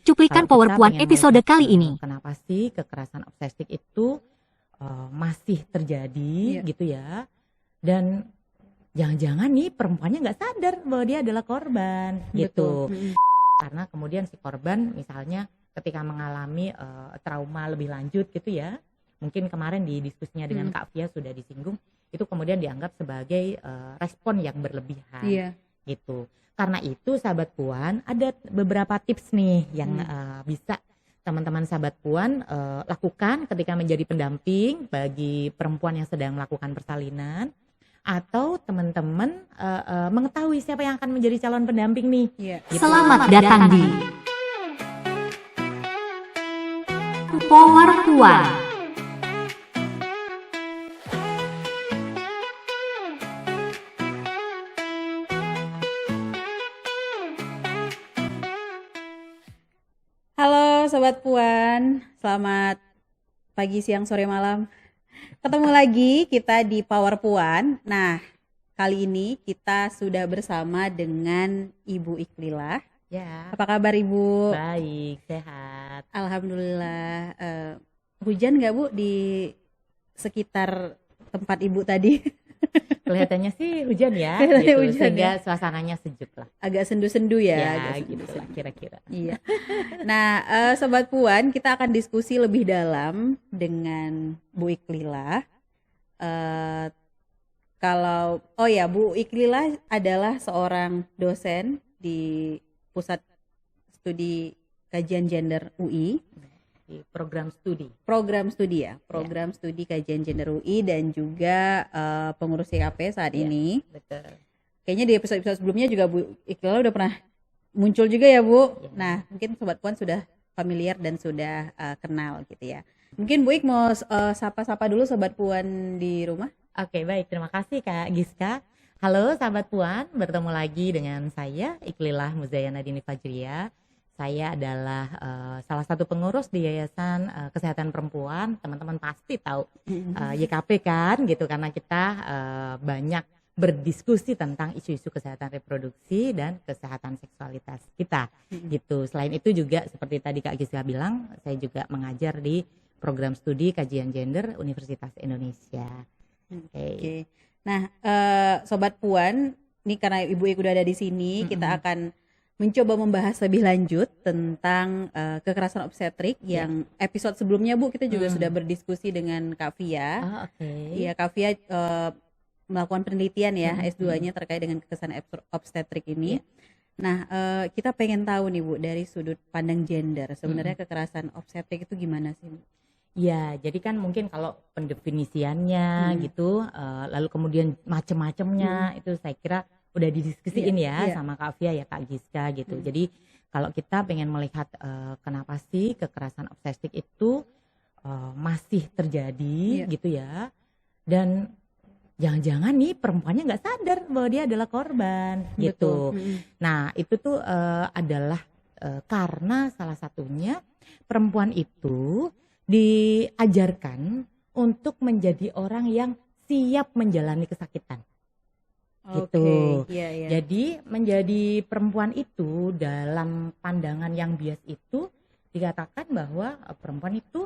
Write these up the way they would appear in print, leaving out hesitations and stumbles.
Cuplikan Kalau kita PowerPoint pengen episode melihat kali ini. kenapa sih kekerasan obstetrik itu masih terjadi gitu ya, dan jangan-jangan nih perempuannya nggak sadar bahwa dia adalah korban gitu. Karena kemudian si korban misalnya ketika mengalami trauma lebih lanjut gitu ya, mungkin kemarin di diskusinya dengan Kak Fia sudah disinggung, itu kemudian dianggap sebagai respon yang berlebihan gitu. Karena itu sahabat Puan, ada beberapa tips nih yang bisa teman-teman sahabat Puan lakukan ketika menjadi pendamping bagi perempuan yang sedang melakukan persalinan, atau teman-teman mengetahui siapa yang akan menjadi calon pendamping nih. Gitu. Selamat datang di Power Puan. Halo Sobat Puan, selamat pagi, siang, sore, malam. Ketemu lagi kita di Power Puan. Nah, kali ini kita sudah bersama dengan Ibu Iklilah. Ya. Apa kabar Ibu? Baik, sehat. Alhamdulillah. Hujan nggak Bu di sekitar tempat Ibu tadi? Kelihatannya sih hujan ya, Kelihatannya gitu, hujan sehingga ya. suasananya sejuk lah. Agak sendu-sendu ya. agak Gitu sendu-sendu. lah kira-kira. Iya. Nah, Sobat Puan, kita akan diskusi lebih dalam dengan Bu Iklilah. Bu Iklilah adalah seorang dosen di Pusat Studi Kajian Gender UI. Di program studi. Program studi Kajian Gender UI dan juga pengurus YKP saat ini. Betul. Kayaknya di episode-episode sebelumnya juga Bu Iklilah udah pernah muncul juga ya Bu. Ya. Nah, mungkin Sobat Puan sudah familiar dan sudah kenal gitu ya. Mungkin Bu Ik mau sapa-sapa dulu Sobat Puan di rumah. Oke, baik, terima kasih Kak Giska. Halo sahabat Puan, bertemu lagi dengan saya Iklilah Muzayana Dini Fajriya. Saya adalah salah satu pengurus di Yayasan Kesehatan Perempuan. Teman-teman pasti tahu YKP kan gitu, karena kita banyak berdiskusi tentang isu-isu kesehatan reproduksi dan kesehatan seksualitas kita gitu. Selain itu juga seperti tadi Kak Giska bilang, saya juga mengajar di program studi kajian gender Universitas Indonesia. Oke. Nah, Sobat Puan, ini karena Ibu Ik udah ada di sini, kita akan mencoba membahas lebih lanjut tentang kekerasan obstetrik yang episode sebelumnya Bu, kita juga sudah berdiskusi dengan Kak Fia. Iya, Kak Fia melakukan penelitian ya S2-nya terkait dengan kekerasan obstetrik ini. Nah, kita pengen tahu nih Bu, dari sudut pandang gender, sebenarnya kekerasan obstetrik itu gimana sih Bu? Ya, jadi kan mungkin kalau pendefinisiannya gitu, lalu kemudian macam-macamnya itu saya kira udah didiskusiin sama Kak Fia ya Kak Giska gitu. Jadi kalau kita pengen melihat kenapa sih kekerasan obstetrik itu masih terjadi gitu ya, dan jangan-jangan nih perempuannya nggak sadar bahwa dia adalah korban gitu. Nah itu tuh adalah karena salah satunya perempuan itu diajarkan untuk menjadi orang yang siap menjalani kesakitan. Gitu. Jadi menjadi perempuan itu dalam pandangan yang bias itu dikatakan bahwa perempuan itu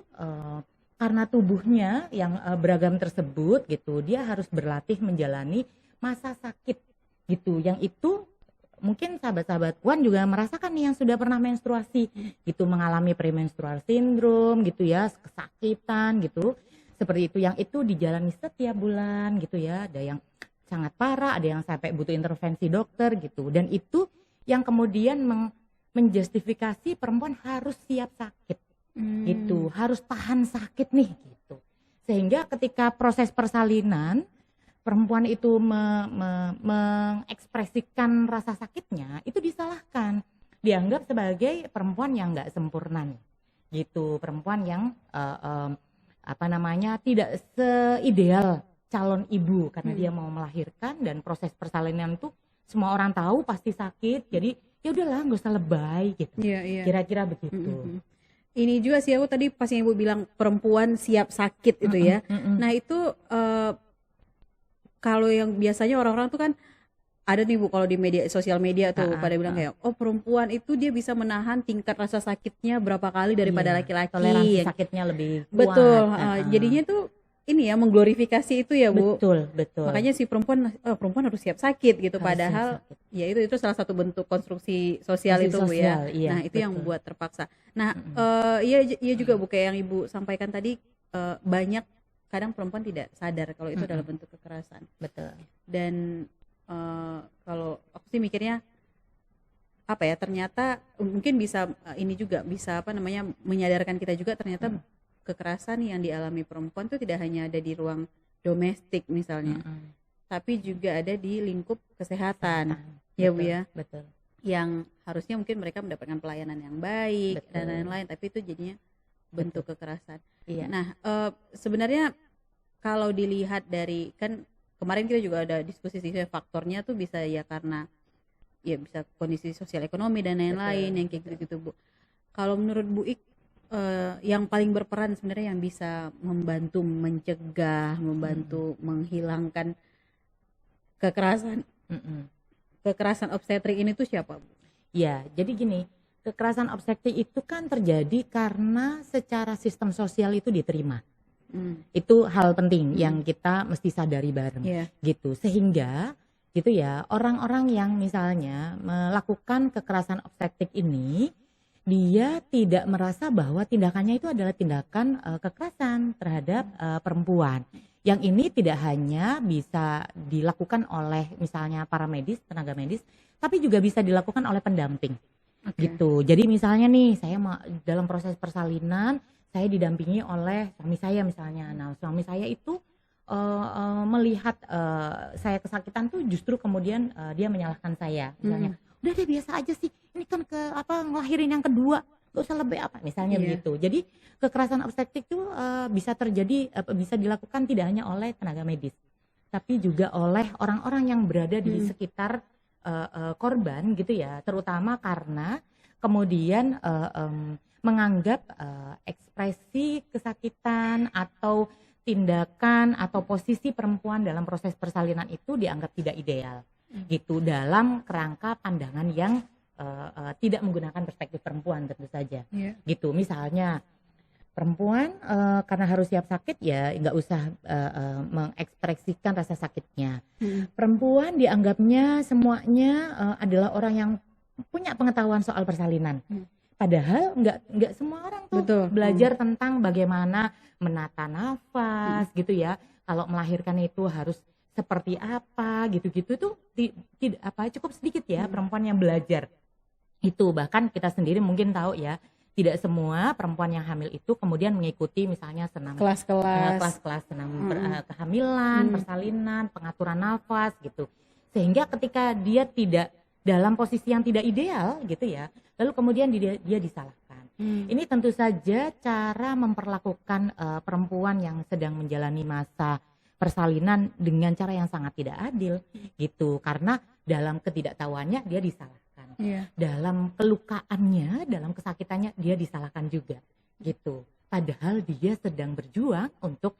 karena tubuhnya yang beragam tersebut gitu, dia harus berlatih menjalani masa sakit gitu. Yang itu mungkin sahabat-sahabat Puan juga merasakan nih yang sudah pernah menstruasi gitu, mengalami premenstrual syndrome gitu ya, kesakitan gitu. Seperti itu, yang itu dijalani setiap bulan gitu ya. Ada yang sangat parah, ada yang sampai butuh intervensi dokter gitu. Dan itu yang kemudian menjustifikasi perempuan harus siap sakit gitu, harus tahan sakit nih gitu. Sehingga ketika proses persalinan perempuan itu mengekspresikan rasa sakitnya, itu disalahkan, dianggap sebagai perempuan yang nggak sempurna nih gitu, perempuan yang tidak seideal calon ibu karena dia mau melahirkan, dan proses persalinan itu semua orang tahu pasti sakit, jadi ya udahlah nggak usah lebay gitu. Kira-kira begitu. Ini juga sih aku tadi pas yang Ibu bilang perempuan siap sakit itu ya. Nah itu kalau yang biasanya orang-orang tuh kan ada nih Bu kalau di sosial media tuh pada bilang ah. kayak oh perempuan itu dia bisa menahan tingkat rasa sakitnya berapa kali daripada Iya, laki-laki. toleransi Yang sakitnya lebih betul, kuat. jadinya tuh ini ya mengglorifikasi itu ya Bu. Betul, betul. Makanya si perempuan harus siap sakit gitu, Harus padahal siap sakit. ya itu salah satu bentuk konstruksi sosial Konstruksi itu Bu ya. sosial, iya, Nah itu yang betul. membuat terpaksa. Nah Mm-mm. iya juga Bu kayak yang Ibu sampaikan tadi, banyak kadang perempuan tidak sadar kalau itu adalah Mm-mm. bentuk kekerasan. Betul. Dan kalau aku sih mikirnya apa ya, ternyata mungkin bisa ini juga bisa apa namanya menyadarkan kita juga ternyata kekerasan yang dialami perempuan itu tidak hanya ada di ruang domestik misalnya, Mm-mm. tapi juga ada di lingkup kesehatan Kesehatan. ya Bu Betul, ya, betul. yang harusnya mungkin mereka mendapatkan pelayanan yang baik dan Betul. lain-lain, tapi itu jadinya bentuk kekerasan. Iya. Nah sebenarnya kalau dilihat dari, kan kemarin kita juga ada diskusi sih faktornya tuh bisa ya karena ya bisa kondisi sosial ekonomi dan lain-lain Betul, yang kayak gitu-gitu Bu. Kalau menurut Bu Ik, yang paling berperan sebenarnya yang bisa membantu mencegah, membantu menghilangkan kekerasan Mm-mm. kekerasan obstetrik ini tuh siapa Bu? Ya, jadi gini, kekerasan obstetrik itu kan terjadi karena secara sistem sosial itu diterima. Itu hal penting yang kita mesti sadari bareng, Iya. gitu. Sehingga gitu ya, orang-orang yang misalnya melakukan kekerasan obstetrik ini, dia tidak merasa bahwa tindakannya itu adalah tindakan kekerasan terhadap perempuan. Yang ini tidak hanya bisa dilakukan oleh misalnya para medis, tenaga medis, tapi juga bisa dilakukan oleh pendamping. Oke. Gitu. Jadi misalnya nih, saya dalam proses persalinan, saya didampingi oleh suami saya misalnya. Nah, suami saya itu melihat saya kesakitan tuh justru kemudian dia menyalahkan saya. Misalnya, udah deh biasa aja sih. Ini kan ngelahirin yang kedua, gak usah lebih apa. Misalnya begitu. Jadi kekerasan obstetrik itu bisa terjadi, bisa dilakukan tidak hanya oleh tenaga medis, tapi juga oleh orang-orang yang berada di sekitar korban gitu ya. Terutama karena kemudian menganggap ekspresi kesakitan atau tindakan atau posisi perempuan dalam proses persalinan itu dianggap tidak ideal gitu dalam kerangka pandangan yang tidak menggunakan perspektif perempuan tentu saja. Gitu misalnya perempuan karena harus siap sakit ya nggak usah mengekspresikan rasa sakitnya. Perempuan dianggapnya semuanya adalah orang yang punya pengetahuan soal persalinan. Padahal nggak semua orang tuh belajar tentang bagaimana menata nafas gitu ya. Kalau melahirkan itu harus seperti apa gitu-gitu tuh cukup sedikit ya perempuan yang belajar. Itu bahkan kita sendiri mungkin tahu ya, tidak semua perempuan yang hamil itu kemudian mengikuti misalnya kelas-kelas senam kehamilan, persalinan, pengaturan nafas gitu. Sehingga ketika dia tidak dalam posisi yang tidak ideal gitu ya, lalu kemudian dia disalahkan. Ini tentu saja cara memperlakukan perempuan yang sedang menjalani masa persalinan dengan cara yang sangat tidak adil gitu, karena dalam ketidaktahuannya dia disalahkan. Dalam kelukaannya, dalam kesakitannya dia disalahkan juga gitu. Padahal dia sedang berjuang untuk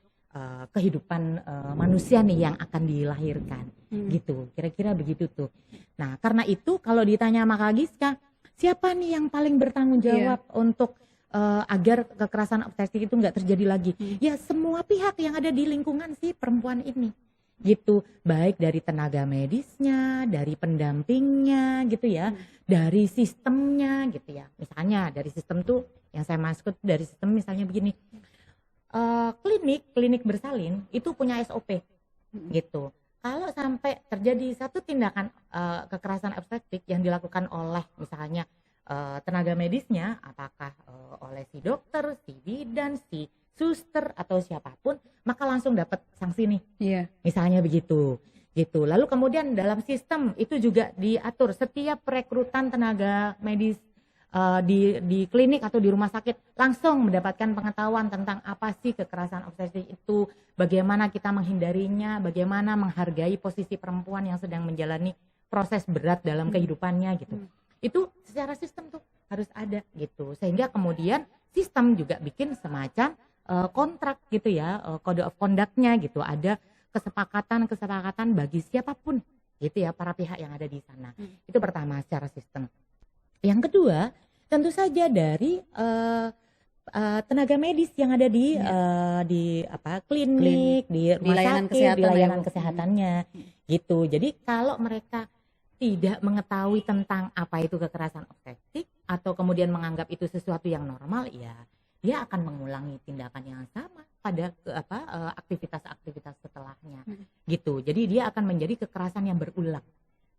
kehidupan manusia nih yang akan dilahirkan gitu. Kira-kira begitu tuh. Nah, karena itu kalau ditanya sama Kak Giska, siapa nih yang paling bertanggung jawab untuk agar kekerasan obstetrik itu nggak terjadi lagi? Ya semua pihak yang ada di lingkungan si perempuan ini gitu, baik dari tenaga medisnya, dari pendampingnya gitu ya, dari sistemnya gitu ya. Misalnya dari sistem tuh yang saya masuk dari sistem misalnya begini, klinik bersalin itu punya SOP gitu. Kalau sampai terjadi satu tindakan kekerasan obstetrik yang dilakukan oleh misalnya tenaga medisnya, apakah oleh si dokter, si bidan, si suster atau siapapun, maka langsung dapat sanksi nih. Misalnya begitu. Gitu. Lalu kemudian dalam sistem itu juga diatur setiap perekrutan tenaga medis di klinik atau di rumah sakit langsung mendapatkan pengetahuan tentang apa sih kekerasan obstetrik itu, bagaimana kita menghindarinya, bagaimana menghargai posisi perempuan yang sedang menjalani proses berat dalam kehidupannya gitu. Itu secara sistem tuh harus ada gitu, sehingga kemudian sistem juga bikin semacam kontrak gitu ya, code of conduct-nya gitu, ada kesepakatan bagi siapapun gitu ya, para pihak yang ada di sana. Itu pertama secara sistem. Yang kedua, tentu saja dari tenaga medis yang ada di klinik, di rumah layanan sakit, kesehatan di lah ya, layanan Bu. kesehatannya gitu. Jadi kalau mereka tidak mengetahui tentang apa itu kekerasan obstetrik atau kemudian menganggap itu sesuatu yang normal, ya dia akan mengulangi tindakan yang sama pada aktivitas-aktivitas setelahnya gitu. Jadi dia akan menjadi kekerasan yang berulang,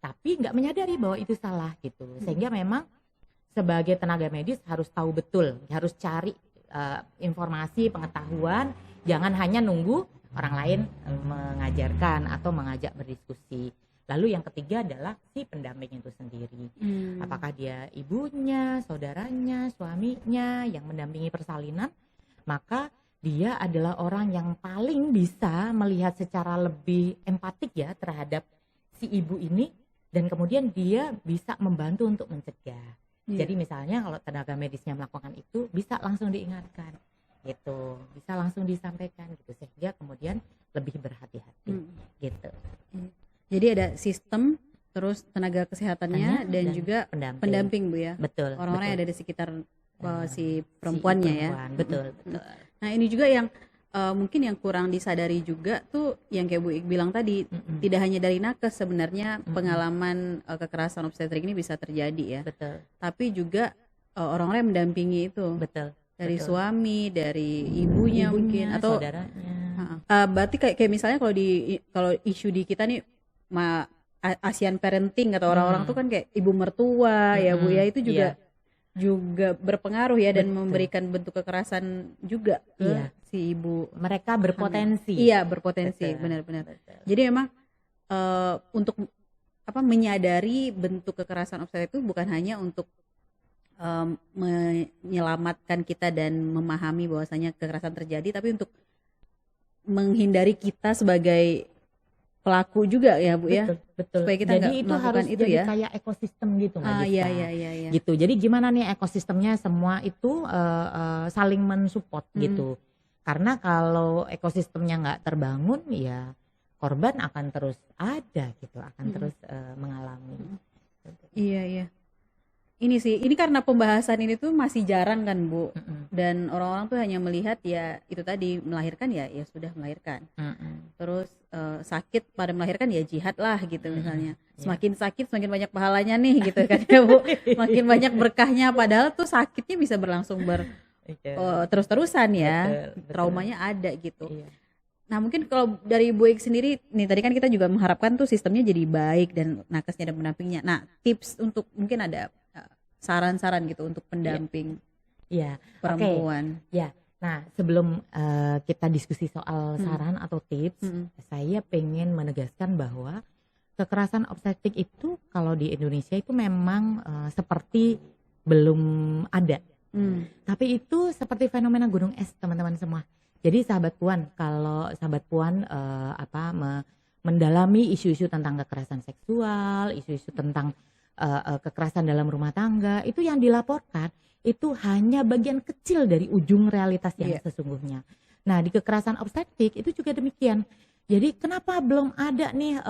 tapi nggak menyadari bahwa itu salah gitu. Sehingga memang sebagai tenaga medis harus tahu betul, harus cari informasi, pengetahuan, jangan hanya nunggu orang lain mengajarkan atau mengajak berdiskusi. Lalu yang ketiga adalah si pendamping itu sendiri. Apakah dia ibunya, saudaranya, suaminya yang mendampingi persalinan, maka dia adalah orang yang paling bisa melihat secara lebih empatik ya terhadap si ibu ini, dan kemudian dia bisa membantu untuk mencegah. Jadi misalnya kalau tenaga medisnya melakukan itu bisa langsung diingatkan gitu, bisa langsung disampaikan gitu, sehingga kemudian lebih berhati-hati gitu. Jadi ada sistem, terus tenaga kesehatannya dan juga pendamping Bu ya. Betul. Orang-orang yang ada di sekitar si perempuannya ya. Betul. Nah ini juga yang mungkin yang kurang disadari juga tuh yang kayak Bu Ik bilang tadi, tidak hanya dari nakes sebenarnya pengalaman kekerasan obstetrik ini bisa terjadi ya. Betul. Tapi juga orang-orang yang mendampingi itu. Betul. Dari suami, dari ibunya mungkin atau saudaranya. Berarti kayak misalnya kalau isu di kita nih ASEAN parenting atau orang-orang tuh kan kayak ibu mertua ya Bu ya, itu juga berpengaruh ya dan memberikan bentuk kekerasan juga ke si ibu. Mereka berpotensi. Iya, berpotensi, benar-benar. Jadi memang untuk menyadari bentuk kekerasan obstetrik itu bukan hanya untuk menyelamatkan kita dan memahami bahwasanya kekerasan terjadi, tapi untuk menghindari kita sebagai pelaku juga ya Bu ya. Betul. Supaya kita jadi itu harus itu jadi ya. kayak ekosistem gitu nggak bisa. Iya. Gitu. Jadi gimana nih ekosistemnya semua itu saling mensupport gitu. Karena kalau ekosistemnya nggak terbangun ya korban akan terus ada gitu, akan terus mengalami. Iya. Ini karena pembahasan ini tuh masih jarang kan Bu. Dan orang-orang tuh hanya melihat ya itu tadi, melahirkan ya sudah melahirkan. Terus sakit pada melahirkan ya jihad lah gitu misalnya. Semakin sakit semakin banyak pahalanya nih gitu kan ya Bu. Makin banyak berkahnya, padahal tuh sakitnya bisa berlangsung terus-terusan ya. Betul. Traumanya ada gitu. Nah mungkin kalau dari Bu Ik sendiri nih, tadi kan kita juga mengharapkan tuh sistemnya jadi baik dan nakesnya dan pendampingnya. Nah tips untuk mungkin ada saran-saran gitu untuk pendamping perempuan. Ya. Nah sebelum kita diskusi soal saran atau tips, saya pengen menegaskan bahwa kekerasan obstetrik itu kalau di Indonesia itu memang seperti belum ada. Tapi itu seperti fenomena gunung es teman-teman semua. Jadi sahabat Puan, kalau sahabat Puan mendalami isu-isu tentang kekerasan seksual, isu-isu tentang kekerasan dalam rumah tangga, itu yang dilaporkan itu hanya bagian kecil dari ujung realitas yang sesungguhnya. Nah di kekerasan obstetrik itu juga demikian. Jadi kenapa belum ada nih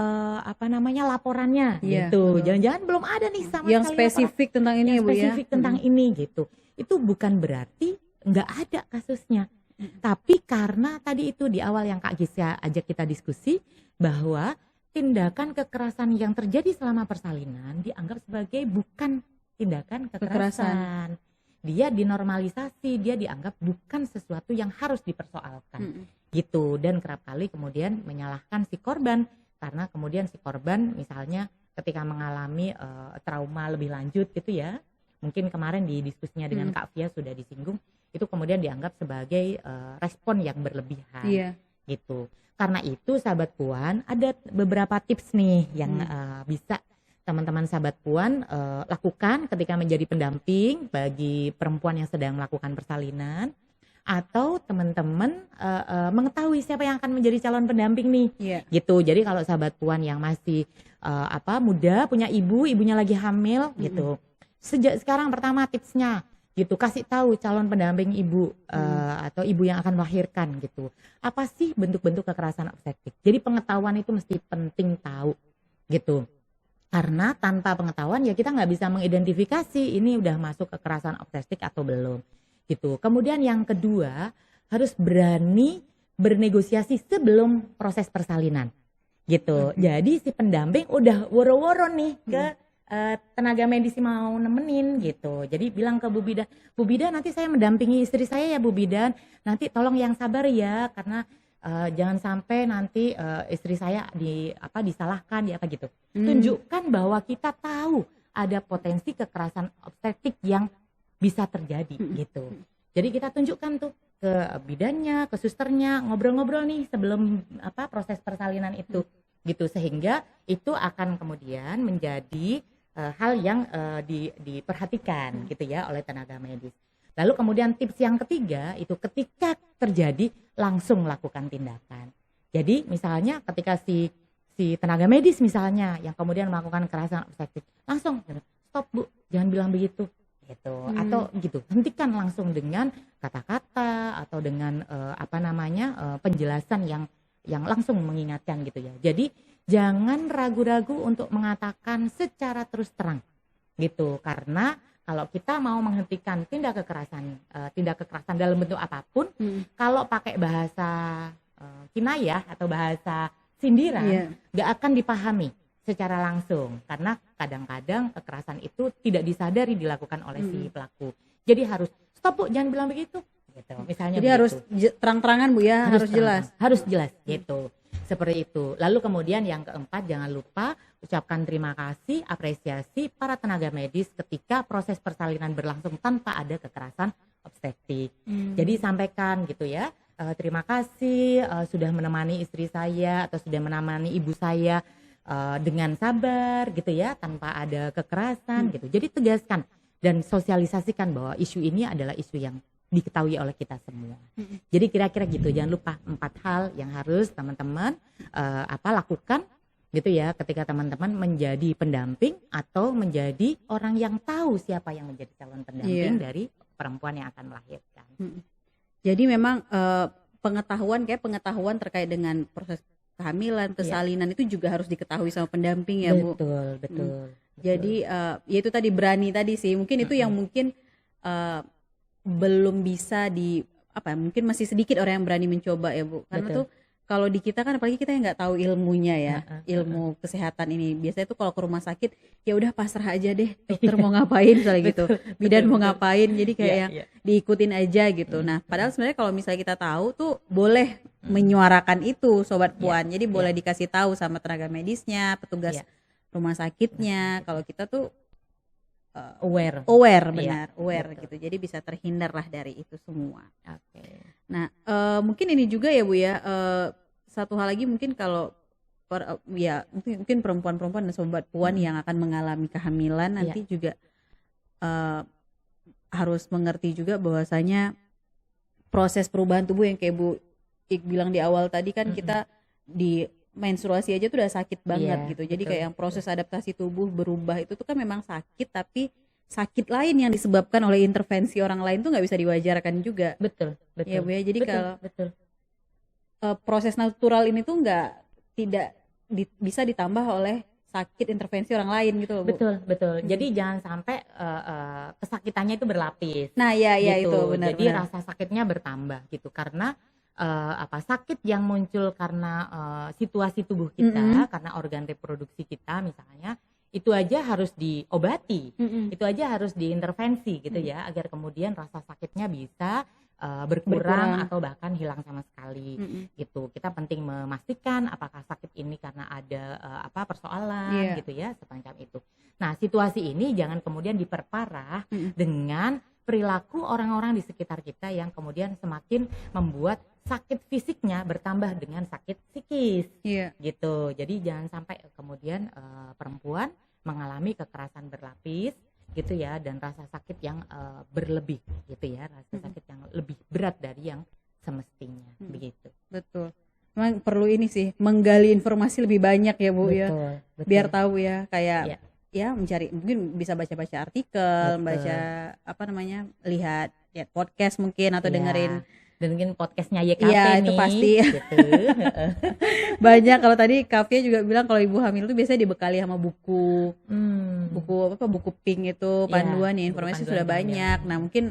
laporannya gitu? Jangan-jangan belum ada nih sama yang sekali spesifik tentang ini ya Bu ya. Spesifik tentang ini gitu. Itu bukan berarti nggak ada kasusnya. Tapi karena tadi itu di awal yang Kak Gisya ajak kita diskusi bahwa tindakan kekerasan yang terjadi selama persalinan dianggap sebagai bukan tindakan kekerasan. Dia dinormalisasi, dia dianggap bukan sesuatu yang harus dipersoalkan. Gitu, dan kerap kali kemudian menyalahkan si korban karena kemudian si korban misalnya ketika mengalami trauma lebih lanjut gitu ya. Mungkin kemarin di diskusinya dengan Kak Fia sudah disinggung, itu kemudian dianggap sebagai respon yang berlebihan. Gitu. Karena itu sahabat Puan ada beberapa tips nih yang bisa teman-teman sahabat Puan lakukan ketika menjadi pendamping bagi perempuan yang sedang melakukan persalinan, atau teman-teman mengetahui siapa yang akan menjadi calon pendamping nih. Gitu. Jadi kalau sahabat Puan yang masih muda, punya ibunya lagi hamil gitu. Sejak sekarang pertama tipsnya gitu, kasih tahu calon pendamping ibu atau ibu yang akan melahirkan gitu, apa sih bentuk-bentuk kekerasan obstetrik. Jadi pengetahuan itu mesti penting tahu gitu. Karena tanpa pengetahuan ya kita nggak bisa mengidentifikasi ini udah masuk kekerasan obstetrik atau belum gitu. Kemudian yang kedua, harus berani bernegosiasi sebelum proses persalinan gitu. Jadi si pendamping udah woro-woro nih ke tenaga medis mau nemenin gitu. Jadi bilang ke Bu Bidan nanti saya mendampingi istri saya ya Bu Bidan, nanti tolong yang sabar ya karena jangan sampai nanti istri saya disalahkan gitu. Tunjukkan bahwa kita tahu ada potensi kekerasan obstetrik yang bisa terjadi gitu. Jadi kita tunjukkan tuh ke bidannya, ke susternya, ngobrol-ngobrol nih sebelum proses persalinan itu gitu, sehingga itu akan kemudian menjadi hal yang diperhatikan gitu ya oleh tenaga medis. Lalu kemudian tips yang ketiga itu ketika terjadi langsung lakukan tindakan. Jadi misalnya ketika si tenaga medis misalnya yang kemudian melakukan kekerasan obstetrik, langsung stop Bu, jangan bilang begitu gitu. Atau gitu, hentikan langsung dengan kata-kata atau dengan penjelasan yang langsung mengingatkan gitu ya. Jadi jangan ragu-ragu untuk mengatakan secara terus terang gitu, karena kalau kita mau menghentikan tindak kekerasan dalam bentuk apapun, kalau pakai bahasa kinayah atau bahasa sindiran, nggak akan dipahami secara langsung, karena kadang-kadang kekerasan itu tidak disadari dilakukan oleh si pelaku. Jadi harus stop Bu, jangan bilang begitu. Gitu. Misalnya. Jadi begitu. Harus terang-terangan Bu ya, harus jelas. Harus jelas gitu. Seperti itu. Lalu kemudian yang keempat, jangan lupa ucapkan terima kasih, apresiasi para tenaga medis ketika proses persalinan berlangsung tanpa ada kekerasan obstetrik. Jadi sampaikan gitu ya, terima kasih sudah menemani istri saya atau sudah menemani ibu saya dengan sabar gitu ya, tanpa ada kekerasan gitu. Jadi tegaskan dan sosialisasikan bahwa isu ini adalah isu yang diketahui oleh kita semua. Jadi kira-kira gitu, jangan lupa 4 hal yang harus teman-teman lakukan gitu ya ketika teman-teman menjadi pendamping atau menjadi orang yang tahu siapa yang menjadi calon pendamping dari perempuan yang akan melahirkan. Jadi memang pengetahuan terkait dengan proses kehamilan, persalinan itu juga harus diketahui sama pendamping ya Bu. Betul. Jadi ya itu tadi berani tadi sih, mungkin itu yang mungkin belum bisa mungkin masih sedikit orang yang berani mencoba ya Bu, karena tuh kalau di kita kan apalagi kita yang nggak tahu ilmunya ya, ilmu kesehatan ini biasanya tuh kalau ke rumah sakit ya udah pasrah aja deh, dokter mau ngapain misalnya gitu, bidan mau ngapain, jadi kayak yang diikutin aja gitu. Nah padahal sebenarnya kalau misalnya kita tahu tuh boleh menyuarakan itu Sobat Puan, jadi boleh dikasih tahu sama tenaga medisnya, petugas rumah sakitnya, kalau kita tuh aware gitu, jadi bisa terhindar lah dari itu semua. Nah mungkin ini juga ya Bu ya, satu hal lagi mungkin kalau mungkin perempuan-perempuan dan Sobat Puan yang akan mengalami kehamilan nanti juga harus mengerti juga bahwasanya proses perubahan tubuh yang kayak Bu Ik bilang di awal tadi kan, kita di menstruasi aja tuh udah sakit banget gitu. Jadi kayak yang proses adaptasi tubuh berubah itu tuh kan memang sakit, tapi sakit lain yang disebabkan oleh intervensi orang lain tuh nggak bisa diwajarkan juga. Betul. Ya Bu ya. Jadi kalau proses natural ini tuh tidak bisa ditambah oleh sakit intervensi orang lain gitu loh Bu. Betul. Jadi jangan sampai kesakitannya itu berlapis. Nah ya gitu. Itu benar. Jadi rasa sakitnya bertambah gitu, karena sakit yang muncul karena situasi tubuh kita, karena organ reproduksi kita misalnya, itu aja harus diobati, itu aja harus diintervensi gitu ya, agar kemudian rasa sakitnya bisa berkurang atau bahkan hilang sama sekali gitu. Kita penting memastikan apakah sakit ini karena ada persoalan gitu ya, semacam itu. Nah situasi ini jangan kemudian diperparah dengan perilaku orang-orang di sekitar kita yang kemudian semakin membuat sakit fisiknya bertambah dengan sakit psikis gitu. Jadi jangan sampai kemudian perempuan mengalami kekerasan berlapis gitu ya, dan rasa sakit yang berlebih gitu ya, rasa sakit yang lebih berat dari yang semestinya begitu. Betul. Memang perlu ini sih, menggali informasi lebih banyak ya Bu. Betul. Biar tahu ya, kayak ya mencari, mungkin bisa baca artikel, baca lihat podcast mungkin, atau dengerin dengerin podcastnya YKP Iya, itu nih. pasti. Gitu. Banyak, kalau tadi Kavia juga bilang kalau ibu hamil tuh biasanya dibekali sama buku buku pink itu, panduan ya, buku informasi panduan sudah ilmiah. banyak. Nah, mungkin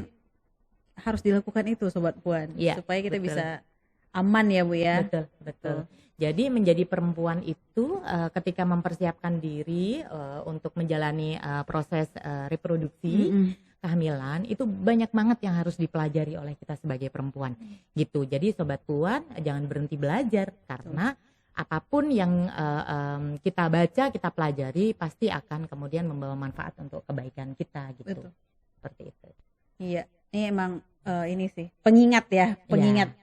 harus dilakukan itu Sobat Puan, Iya, supaya kita betul. bisa aman ya Bu ya. Betul. Jadi menjadi perempuan itu ketika mempersiapkan diri untuk menjalani proses reproduksi, kehamilan, itu banyak banget yang harus dipelajari oleh kita sebagai perempuan gitu. Jadi Sobat Puan jangan berhenti belajar, karena apapun yang kita baca, kita pelajari pasti akan kemudian membawa manfaat untuk kebaikan kita gitu. Betul. Seperti itu. Iya, ini emang ini sih pengingat Iya,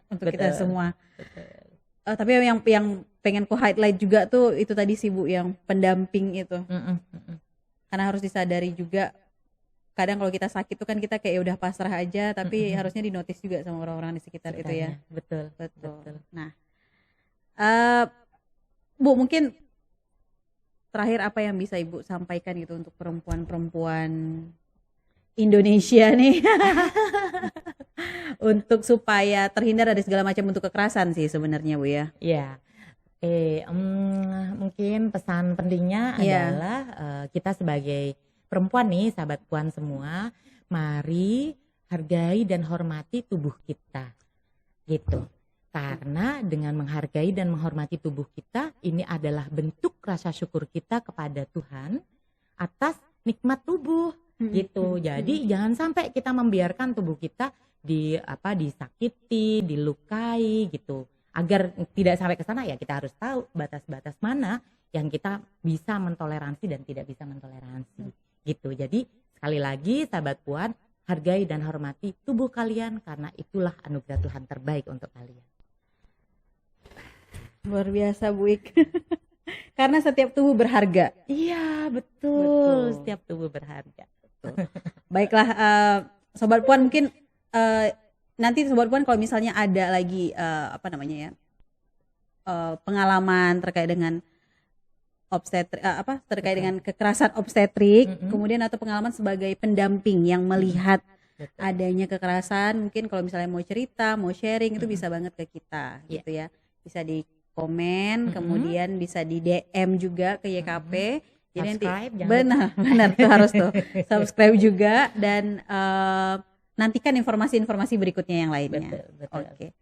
untuk kita betul. semua. Betul. Tapi yang pengen ku highlight juga tuh itu tadi sih Bu, yang pendamping itu. Karena harus disadari juga, kadang kalau kita sakit tuh kan kita kayak udah pasrah aja, tapi harusnya dinotis juga sama orang-orang di sekitar itu ya. Betul. Betul. Nah, Bu, mungkin terakhir apa yang bisa Ibu sampaikan gitu untuk perempuan-perempuan Indonesia nih untuk supaya terhindar dari segala macam bentuk kekerasan sih sebenarnya Bu ya. Iya. Mungkin pesan pentingnya Iya. adalah kita sebagai perempuan nih, sahabat Puan semua, mari hargai dan hormati tubuh kita. Gitu. Karena dengan menghargai dan menghormati tubuh kita, ini adalah bentuk rasa syukur kita kepada Tuhan atas nikmat tubuh. Gitu. Jadi jangan sampai kita membiarkan tubuh kita disakiti, dilukai gitu. Agar tidak sampai ke sana ya kita harus tahu batas-batas mana yang kita bisa mentoleransi dan tidak bisa mentoleransi. Gitu. Jadi sekali lagi sahabat Puan, hargai dan hormati tubuh kalian karena itulah anugerah Tuhan terbaik untuk kalian. Luar biasa Bu Ik. Karena setiap tubuh berharga. Iya, betul. Betul. Setiap tubuh berharga. Baiklah, Sobat Puan, mungkin nanti Sobat Puan kalau misalnya ada lagi pengalaman terkait dengan terkait dengan kekerasan obstetrik, kemudian atau pengalaman sebagai pendamping yang melihat adanya kekerasan, mungkin kalau misalnya mau cerita, mau sharing itu bisa banget ke kita gitu ya. Bisa di komen, kemudian bisa di DM juga ke YKP. Jadi nanti Subscribe, jangan benar tuh harus tuh subscribe juga, dan nantikan informasi-informasi berikutnya yang lainnya. Betul. Oke.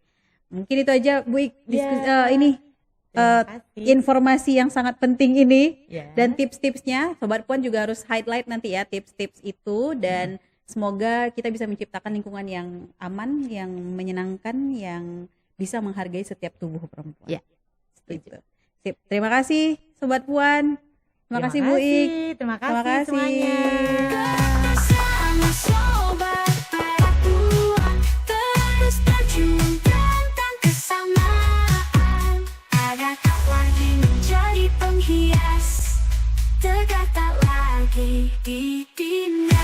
Mungkin itu aja Bu Ik, Terima kasih. informasi yang sangat penting ini Ya. dan tips-tipsnya. Sobat Puan juga harus highlight nanti ya tips-tips itu, dan semoga kita bisa menciptakan lingkungan yang aman, yang menyenangkan, yang bisa menghargai setiap tubuh perempuan. Ya. Gitu. Sip. Terima kasih Sobat Puan. Terima kasih Bu Ik. Terima Terima kasih kasih. semuanya. Bersama sobat perempuan, terus perjuangkan kesamaan, agar tak lagi menjadi penghias, tegak tak lagi di dunia.